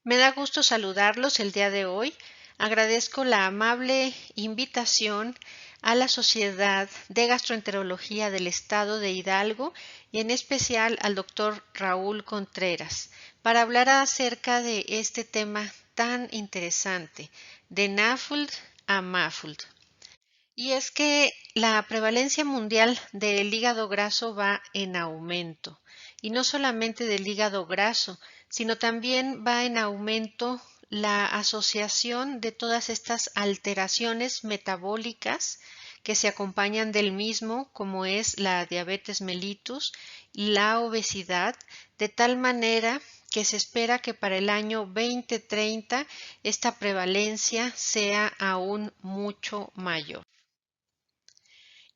Me da gusto saludarlos el día de hoy. Agradezco la amable invitación a la Sociedad de Gastroenterología del Estado de Hidalgo y en especial al doctor Raúl Contreras para hablar acerca de este tema tan interesante, de NAFLD a MAFLD. Y es que la prevalencia mundial del hígado graso va en aumento. Y no solamente del hígado graso, sino también va en aumento la asociación de todas estas alteraciones metabólicas que se acompañan del mismo, como es la diabetes mellitus y la obesidad, de tal manera que se espera que para el año 2030 esta prevalencia sea aún mucho mayor.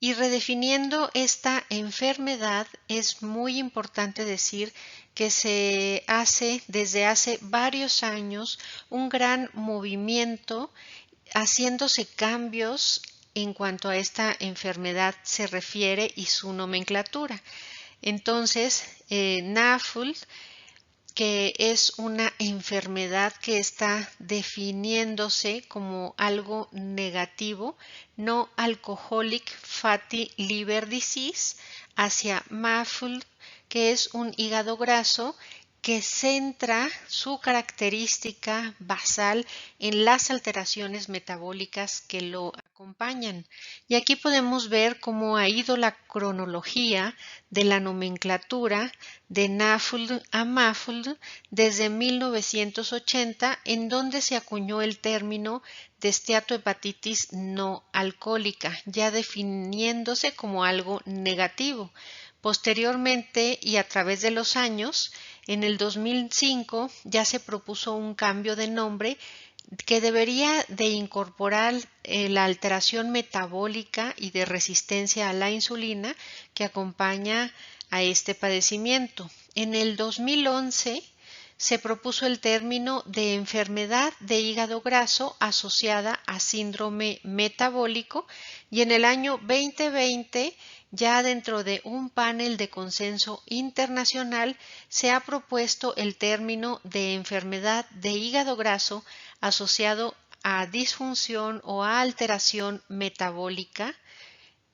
Y redefiniendo esta enfermedad, es muy importante decir que se hace desde hace varios años un gran movimiento haciéndose cambios en cuanto a esta enfermedad se refiere y su nomenclatura. Entonces, NAFLD, que es una enfermedad que está definiéndose como algo negativo, no alcoholic fatty liver disease, hacia MAFLD, que es un hígado graso que centra su característica basal en las alteraciones metabólicas que lo acompañan. Y aquí podemos ver cómo ha ido la cronología de la nomenclatura de NAFLD a MAFLD desde 1980, en donde se acuñó el término de esteatohepatitis no alcohólica, ya definiéndose como algo negativo. Posteriormente y a través de los años, en el 2005 ya se propuso un cambio de nombre que debería de incorporar la alteración metabólica y de resistencia a la insulina que acompaña a este padecimiento. En el 2011 se propuso el término de enfermedad de hígado graso asociada a síndrome metabólico y en el año 2020, ya dentro de un panel de consenso internacional, se ha propuesto el término de enfermedad de hígado graso asociado a disfunción o a alteración metabólica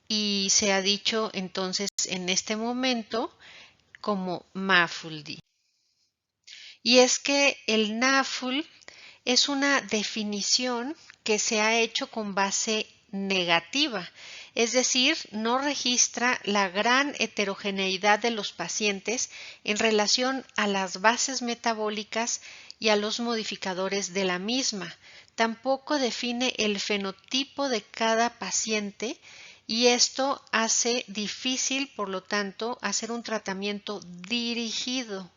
y se ha dicho entonces en este momento como MAFLD. Y es que el NAFL es una definición que se ha hecho con base negativa, es decir, no registra la gran heterogeneidad de los pacientes en relación a las bases metabólicas y a los modificadores de la misma. Tampoco define el fenotipo de cada paciente y esto hace difícil, por lo tanto, hacer un tratamiento dirigido.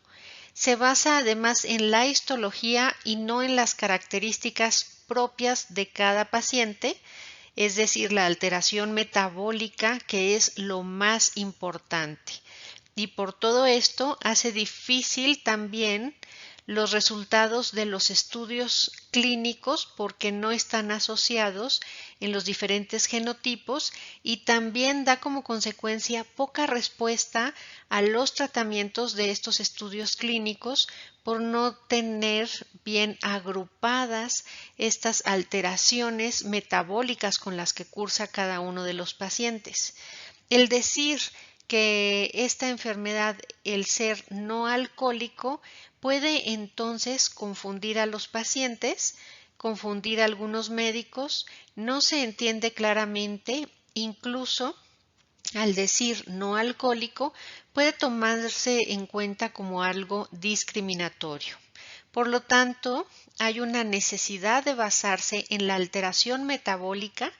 Se basa además en la histología y no en las características propias de cada paciente, es decir, la alteración metabólica, que es lo más importante. Y por todo esto hace difícil también los resultados de los estudios clínicos porque no están asociados en los diferentes genotipos y también da como consecuencia poca respuesta a los tratamientos de estos estudios clínicos por no tener bien agrupadas estas alteraciones metabólicas con las que cursa cada uno de los pacientes. El decir que esta enfermedad, el ser no alcohólico, puede entonces confundir a los pacientes, confundir a algunos médicos, no se entiende claramente, incluso al decir no alcohólico puede tomarse en cuenta como algo discriminatorio. Por lo tanto, hay una necesidad de basarse en la alteración metabólica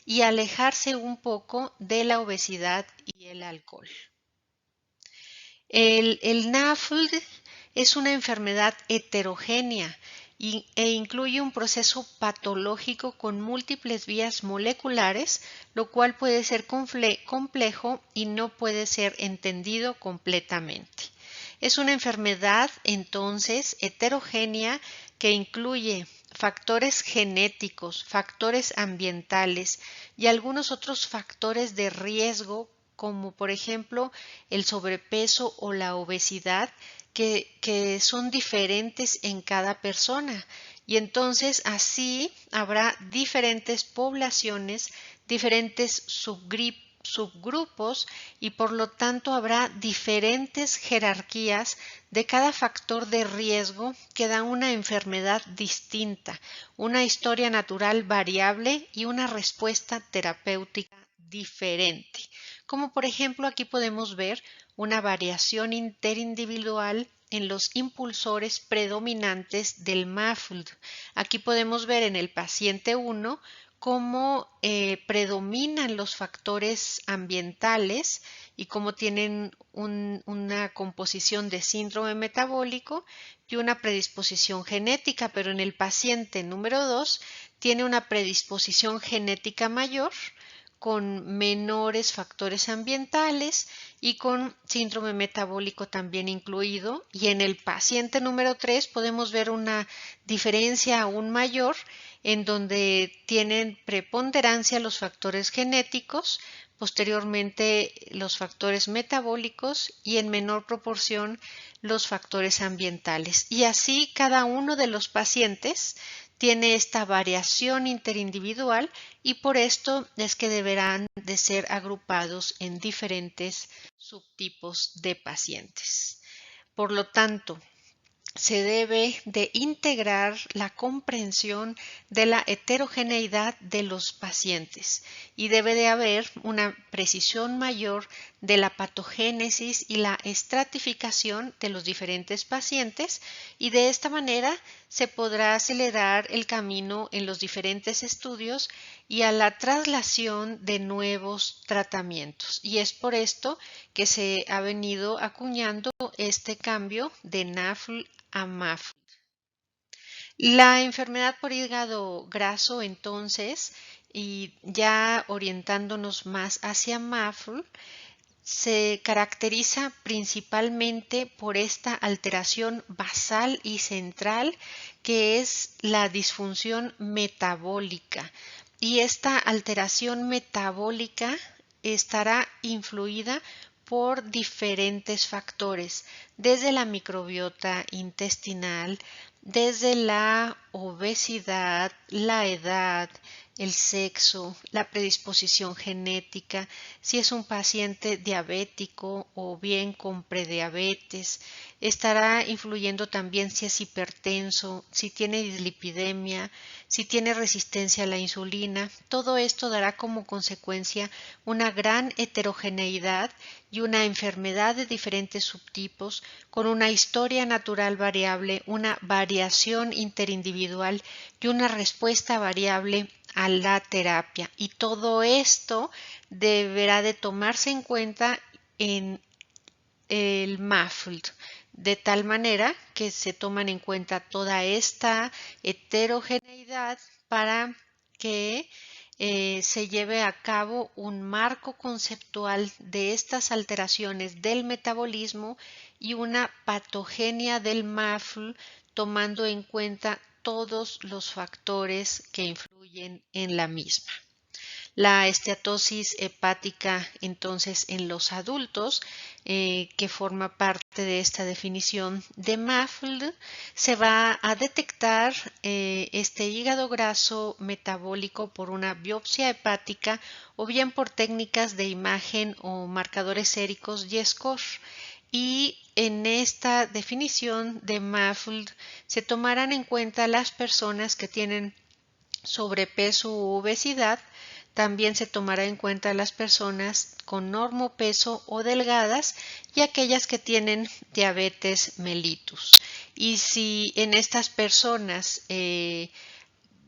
y alejarse un poco de la obesidad y el alcohol. El NAFLD es una enfermedad heterogénea e incluye un proceso patológico con múltiples vías moleculares, lo cual puede ser complejo y no puede ser entendido completamente. Es una enfermedad entonces heterogénea que incluye factores genéticos, factores ambientales y algunos otros factores de riesgo como por ejemplo el sobrepeso o la obesidad que son diferentes en cada persona. Y entonces así habrá diferentes poblaciones, diferentes subgrupos y por lo tanto habrá diferentes jerarquías de cada factor de riesgo que da una enfermedad distinta, una historia natural variable y una respuesta terapéutica diferente. Como por ejemplo aquí podemos ver una variación interindividual en los impulsores predominantes del MAFLD. Aquí podemos ver en el paciente 1 cómo predominan los factores ambientales y cómo tienen una composición de síndrome metabólico y una predisposición genética, pero en el paciente número 2 tiene una predisposición genética mayor con menores factores ambientales y con síndrome metabólico también incluido. Y en el paciente número 3 podemos ver una diferencia aún mayor en donde tienen preponderancia los factores genéticos, posteriormente los factores metabólicos y en menor proporción los factores ambientales. Y así cada uno de los pacientes tiene esta variación interindividual y por esto es que deberán de ser agrupados en diferentes subtipos de pacientes. Por lo tanto, se debe de integrar la comprensión de la heterogeneidad de los pacientes y debe de haber una precisión mayor de la patogénesis y la estratificación de los diferentes pacientes y de esta manera se podrá acelerar el camino en los diferentes estudios y a la traslación de nuevos tratamientos. Y es por esto que se ha venido acuñando este cambio de NAFL a MAFL. La enfermedad por hígado graso, entonces, y ya orientándonos más hacia MAFL, se caracteriza principalmente por esta alteración basal y central que es la disfunción metabólica. Y esta alteración metabólica estará influida por diferentes factores, desde la microbiota intestinal, desde la obesidad, la edad, el sexo, la predisposición genética, si es un paciente diabético o bien con prediabetes, estará influyendo también si es hipertenso, si tiene dislipidemia, si tiene resistencia a la insulina. Todo esto dará como consecuencia una gran heterogeneidad y una enfermedad de diferentes subtipos con una historia natural variable, una variación interindividual y una respuesta variable a la terapia. Y todo esto deberá de tomarse en cuenta en el MAFLD, de tal manera que se toman en cuenta toda esta heterogeneidad para que se lleve a cabo un marco conceptual de estas alteraciones del metabolismo y una patogenia del MAFL tomando en cuenta todos los factores que influyen en la misma. La esteatosis hepática, entonces, en los adultos, que forma parte de esta definición de MAFLD, se va a detectar este hígado graso metabólico por una biopsia hepática o bien por técnicas de imagen o marcadores séricos y score. Y en esta definición de MAFLD se tomarán en cuenta las personas que tienen sobrepeso u obesidad. También se tomará en cuenta las personas con normopeso o delgadas y aquellas que tienen diabetes mellitus. Y si en estas personas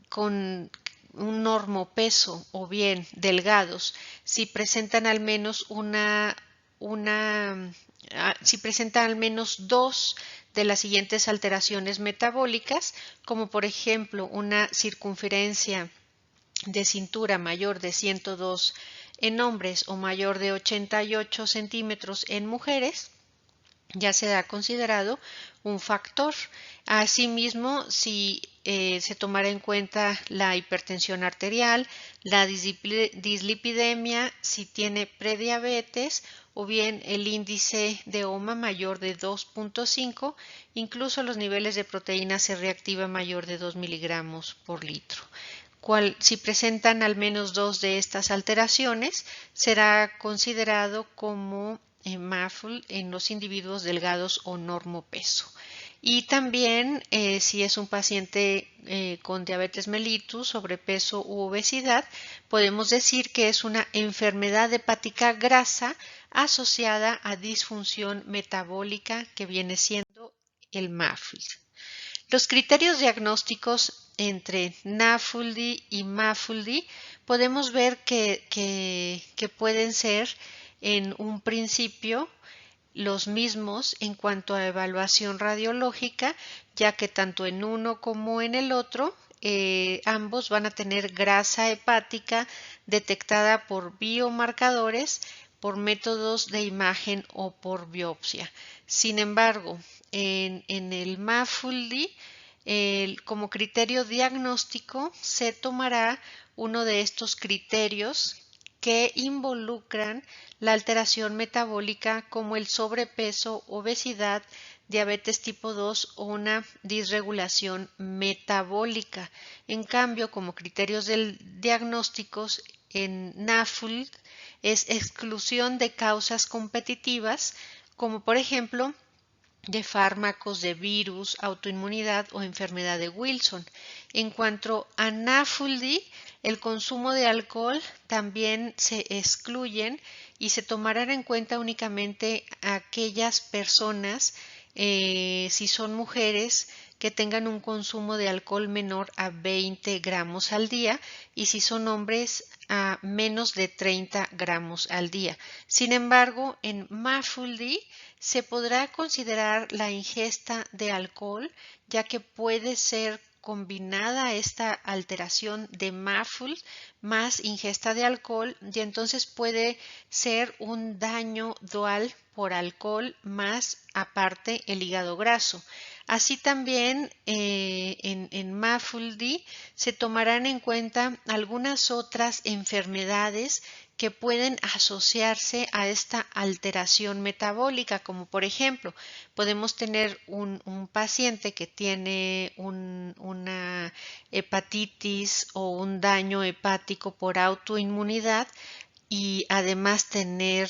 con un normopeso o bien delgados, si presentan al menos si presentan al menos dos de las siguientes alteraciones metabólicas, como por ejemplo una circunferencia de cintura mayor de 102 en hombres o mayor de 88 centímetros en mujeres, ya se ha considerado un factor. Asimismo, si se tomará en cuenta la hipertensión arterial, la dislipidemia, si tiene prediabetes o bien el índice de OMA mayor de 2.5, incluso los niveles de proteína C reactiva mayor de 2 miligramos por litro. Si presentan al menos dos de estas alteraciones, será considerado como MAFLD en los individuos delgados o normopeso. Y también si es un paciente con diabetes mellitus, sobrepeso u obesidad, podemos decir que es una enfermedad hepática grasa asociada a disfunción metabólica que viene siendo el MAFLD. Los criterios diagnósticos entre NAFLD y MAFLD podemos ver que pueden ser en un principio los mismos en cuanto a evaluación radiológica, ya que tanto en uno como en el otro ambos van a tener grasa hepática detectada por biomarcadores, por métodos de imagen o por biopsia. Sin embargo, en el MAFLD, como criterio diagnóstico, se tomará uno de estos criterios que involucran la alteración metabólica como el sobrepeso, obesidad, diabetes tipo 2 o una disregulación metabólica. En cambio, como criterios diagnósticos en NAFLD es exclusión de causas competitivas, como por ejemplo de fármacos, de virus, autoinmunidad o enfermedad de Wilson. En cuanto a NAFLD, el consumo de alcohol también se excluyen y se tomarán en cuenta únicamente aquellas personas, si son mujeres, que tengan un consumo de alcohol menor a 20 gramos al día y si son hombres a menos de 30 gramos al día. Sin embargo, en MAFLD se podrá considerar la ingesta de alcohol, ya que puede ser combinada esta alteración de MAFLD más ingesta de alcohol y entonces puede ser un daño dual por alcohol más aparte el hígado graso. Así también en MAFLD se tomarán en cuenta algunas otras enfermedades que pueden asociarse a esta alteración metabólica, como por ejemplo, podemos tener un paciente que tiene una hepatitis o un daño hepático por autoinmunidad y además tener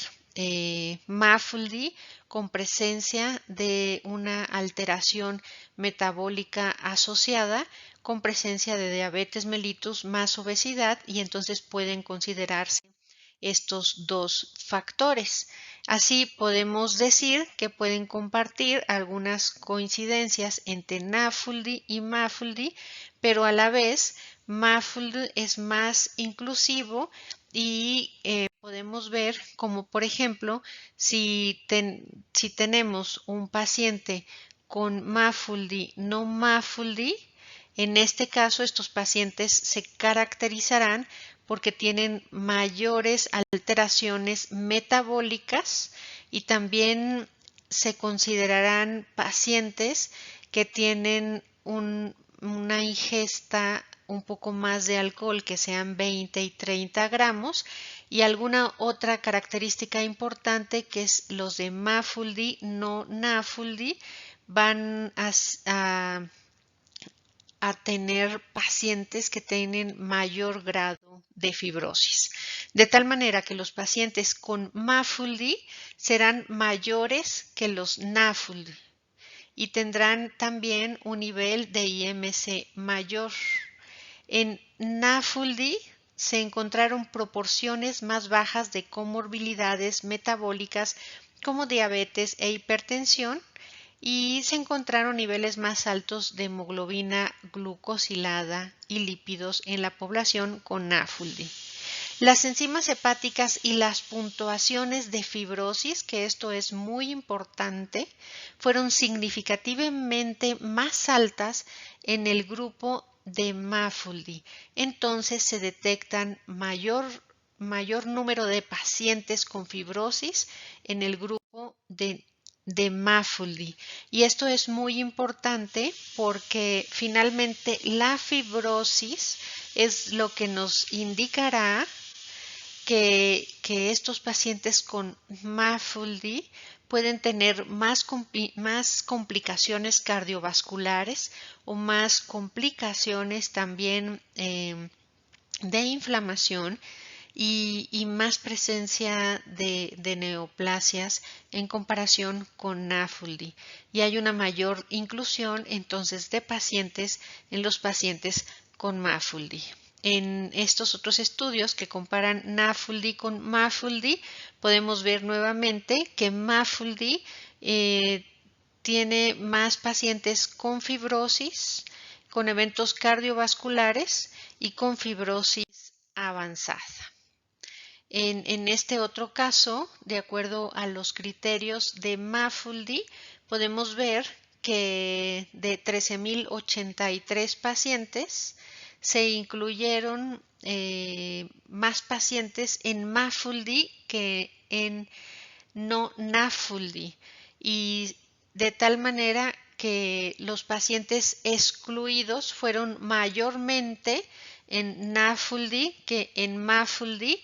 MAFLD con presencia de una alteración metabólica asociada con presencia de diabetes mellitus más obesidad y entonces pueden considerarse estos dos factores. Así podemos decir que pueden compartir algunas coincidencias entre NAFLD y MAFLD, pero a la vez MAFLD es más inclusivo y podemos ver como por ejemplo si tenemos un paciente con MAFLD no MAFLD, en este caso estos pacientes se caracterizarán porque tienen mayores alteraciones metabólicas y también se considerarán pacientes que tienen una ingesta un poco más de alcohol, que sean 20 y 30 gramos, y alguna otra característica importante que es los de MAFLD, no NAFLD, van a tener pacientes que tienen mayor grado de fibrosis. De tal manera que los pacientes con MAFLD serán mayores que los NAFLD y tendrán también un nivel de IMC mayor. En NAFLD se encontraron proporciones más bajas de comorbilidades metabólicas como diabetes e hipertensión y se encontraron niveles más altos de hemoglobina glucosilada y lípidos en la población con NAFLD. Las enzimas hepáticas y las puntuaciones de fibrosis, que esto es muy importante, fueron significativamente más altas en el grupo de MAFLD. Entonces se detectan mayor número de pacientes con fibrosis en el grupo de de MAFLD. Y esto es muy importante porque finalmente la fibrosis es lo que nos indicará que estos pacientes con MAFLD pueden tener más complicaciones cardiovasculares o más complicaciones también de inflamación y más presencia de neoplasias en comparación con NAFLD. Y hay una mayor inclusión entonces de pacientes en los pacientes con MAFLD. En estos otros estudios que comparan NAFLD con MAFLD, podemos ver nuevamente que MAFLD tiene más pacientes con fibrosis, con eventos cardiovasculares y con fibrosis avanzada. En este otro caso, de acuerdo a los criterios de MAFLD, podemos ver que de 13.083 pacientes se incluyeron más pacientes en MAFLD que en no NAFLD, y de tal manera que los pacientes excluidos fueron mayormente en NAFLD que en MAFLD,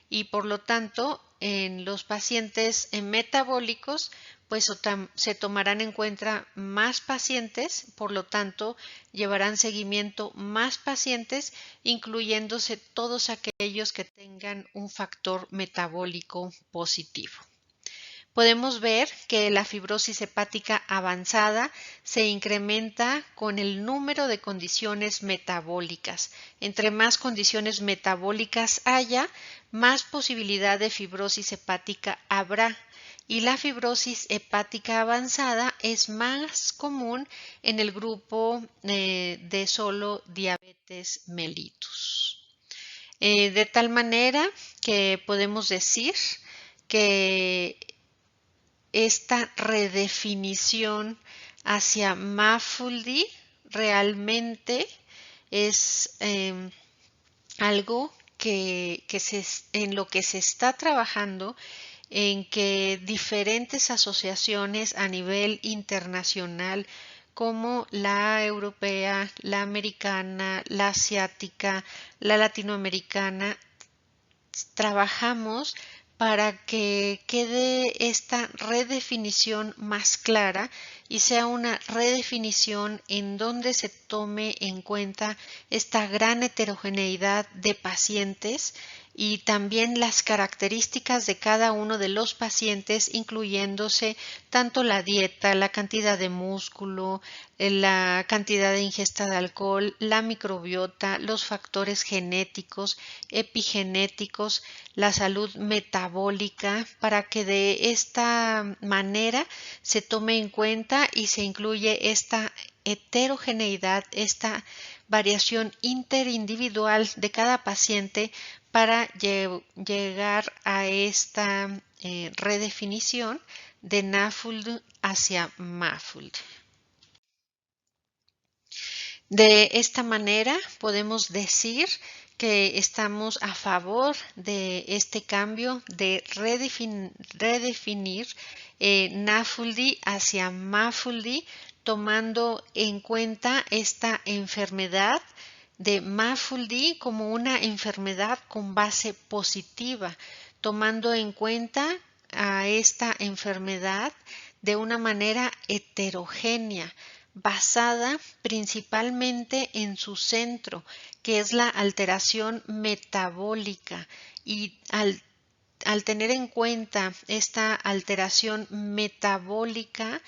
y por lo tanto en los pacientes metabólicos pues se tomarán en cuenta más pacientes, por lo tanto llevarán seguimiento más pacientes, incluyéndose todos aquellos que tengan un factor metabólico positivo. Podemos ver que la fibrosis hepática avanzada se incrementa con el número de condiciones metabólicas. Entre más condiciones metabólicas haya, más posibilidad de fibrosis hepática habrá. Y la fibrosis hepática avanzada es más común en el grupo de solo diabetes mellitus. De tal manera que podemos decir que esta redefinición hacia MAFLD realmente es algo en lo que se está trabajando, en que diferentes asociaciones a nivel internacional como la europea, la americana, la asiática, la latinoamericana, trabajamos para que quede esta redefinición más clara y sea una redefinición en donde se tome en cuenta esta gran heterogeneidad de pacientes y también las características de cada uno de los pacientes, incluyéndose tanto la dieta, la cantidad de músculo, la cantidad de ingesta de alcohol, la microbiota, los factores genéticos, epigenéticos, la salud metabólica, para que de esta manera se tome en cuenta y se incluye esta heterogeneidad, esta variación interindividual de cada paciente para llegar a esta redefinición de NAFLD hacia MAFLD. De esta manera podemos decir que estamos a favor de este cambio de redefinir NAFLD hacia MAFLD, tomando en cuenta esta enfermedad de MAFLD como una enfermedad con base positiva, tomando en cuenta a esta enfermedad de una manera heterogénea, basada principalmente en su centro, que es la alteración metabólica. Y al tener en cuenta esta alteración metabólica,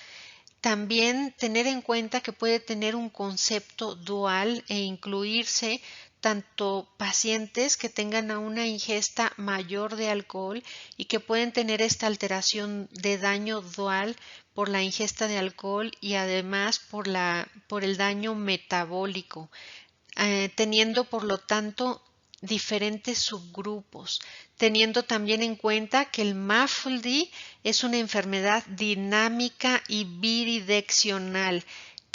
también tener en cuenta que puede tener un concepto dual e incluirse tanto pacientes que tengan una ingesta mayor de alcohol y que pueden tener esta alteración de daño dual por la ingesta de alcohol y además por el daño metabólico, teniendo por lo tanto diferentes subgrupos, teniendo también en cuenta que el MAFLD es una enfermedad dinámica y bidireccional,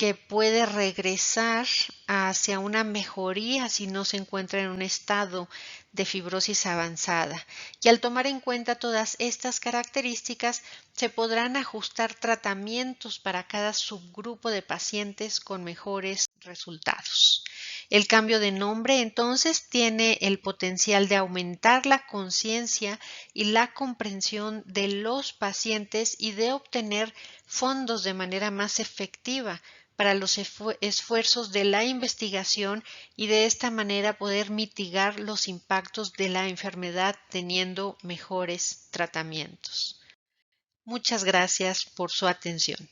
que puede regresar hacia una mejoría si no se encuentra en un estado de fibrosis avanzada. Y al tomar en cuenta todas estas características, se podrán ajustar tratamientos para cada subgrupo de pacientes con mejores resultados. El cambio de nombre entonces tiene el potencial de aumentar la conciencia y la comprensión de los pacientes y de obtener fondos de manera más efectiva para los esfuerzos de la investigación y de esta manera poder mitigar los impactos de la enfermedad teniendo mejores tratamientos. Muchas gracias por su atención.